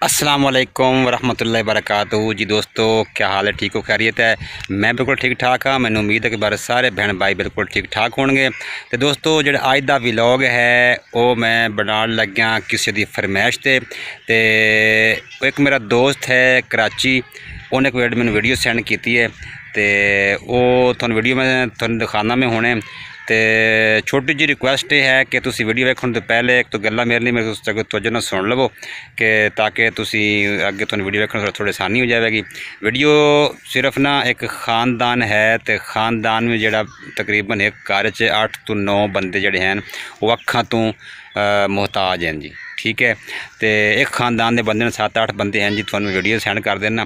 अस्सलाम वालेकुम वरहमतुल्लाहि वबरकातुहू जी। दोस्तों क्या हाल है? ठीक हो? खैरियत है? मैं बिल्कुल ठीक ठाक हाँ। मैंने उम्मीद है कि बारे सारे बहन भाई बिल्कुल ठीक ठाक होंगे। तो दोस्तों जो अज का व्लॉग है वो मैं बनाने लग गया किसी की फरमाइश से। एक मेरा दोस्त है कराची, उन्हें एक मैंने वीडियो सेंड की है तो वो थोड़ा वीडियो मैं थोड़ा दिखाना मैं हुणे। तो छोटी जी रिक्वेस्ट है कि तुसी वीडियो वेखने तो पहले एक तो गल्ला मेरे लिए मेरे तवज्जो नाल सुन लवो कि ताकि तुसी अगे तुहानू वीडियो वेखने थोड़ी आसानी हो जाएगी। वीडियो सिर्फ ना एक ख़ानदान है तो ख़ानदान में जोड़ा तकरीबन एक घर च 8 तो 9 बंदे जोड़े हैं वो अखां तो मोहताज हैं जी। ठीक है, तो एक ख़ानदान के बंदे 7-8 बंदे हैं जी। थोड़ा वीडियो सेंड कर देना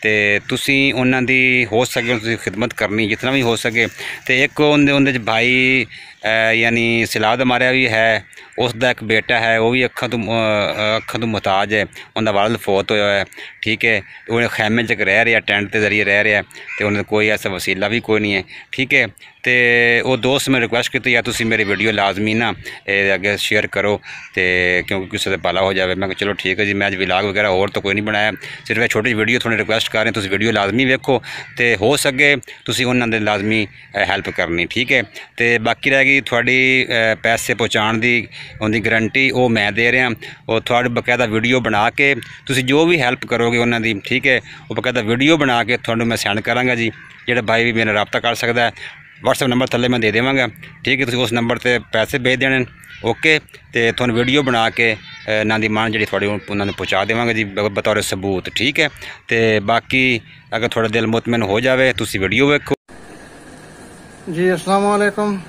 तो तुसी उन्हां दी हो सके तुसी खिदमत करनी जितना भी हो सके। तो एक उन्हें भाई यानी सिलाद मारिया भी है, उसका एक बेटा है वो भी अखां तो मुहताज है, उनका वालद फौत होया है। ठीक है, उन्हें खैमे च रह रहा, टेंट के जरिए रह रहा, तो उन्हें कोई ऐसा वसीला भी कोई नहीं है। ठीक है, तो वो दोस्त मैं रिक्वेस्ट की यार तुसी मेरी वीडियो लाजमी ना अगे शेयर करो तो क्योंकि किसी का भला हो जाए। मैं चलो ठीक है जी, मैं अज व्लॉग वगैरह और तो कोई नहीं बनाया, सिर्फ एक छोटी वीडियो थोड़ी रिक्वेस्ट कर रहे हैं तुसी वीडियो लाजमी वेखो तो हो सके तुसी उन्होंने लाजमी हेल्प करनी। ठीक है, तो बाकी रह गई थोड़ी पैसे पहुँचाने की उनकी गारंटी वो मैं दे रहा। और थोड़ी बकायदा वीडियो बना के तुसी जो भी हेल्प करोगे उन्होंने, ठीक है, वो बकायदा वीडियो बना के थोड़ा मैं सेंड कराँगा जी। जो भाई भी मेरा रब्ता कर सकता है व्हाट्सएप नंबर थले मैं दे देवांगा। ठीक है, तुम उस नंबर पर पैसे भेज देने। ओके, तो थोड़ा वीडियो बना के ना दी मान जी थोड़ी उन्होंने पहुँचा देवांगा जी बतौर सबूत। ठीक है, तो बाकी अगर थोड़ा दिल मुतमइन हो जाए तुम वीडियो वेखो जी। अस्सलाम वालेकुम।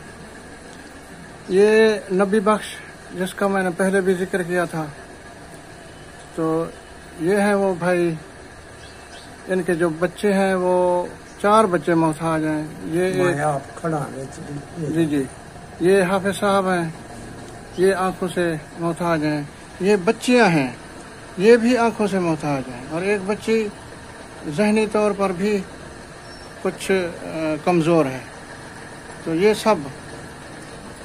ये नबी बख्श जिसका मैंने पहले भी जिक्र किया था, तो ये है वो भाई, इनके जो बच्चे हैं वो 4 बच्चे मोहताज हैं। ये खड़ा जी जी, ये हाफिज साहब हैं, ये आंखों से मोहताज हैं। ये बच्चियां हैं, ये भी आंखों से मोहताज हैं। और एक बच्ची जहनी तौर पर भी कुछ कमज़ोर है। तो ये सब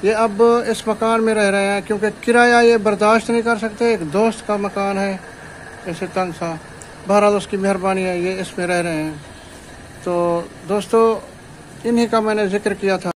ये अब इस मकान में रह रहे हैं क्योंकि किराया ये बर्दाश्त नहीं कर सकते। एक दोस्त का मकान है ऐसे तंग सा, बहरहाल उसकी मेहरबानी है, ये इसमें रह रहे हैं। तो दोस्तों इन्हीं का मैंने जिक्र किया था।